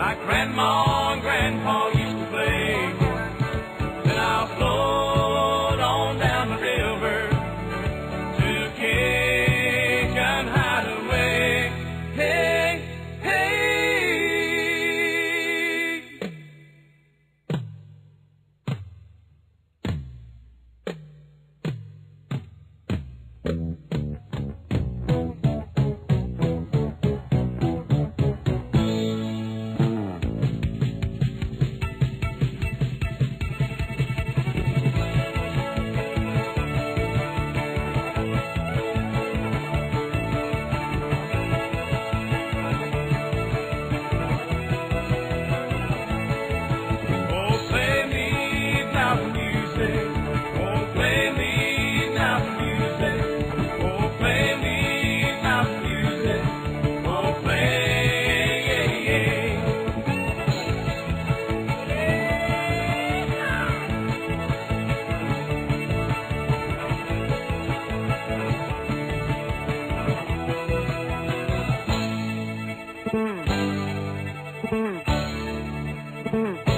like Grandma and Grandpa used to play. Then I'll float on down the river to Cajun Hideaway. Hey, hey. Mm-hmm.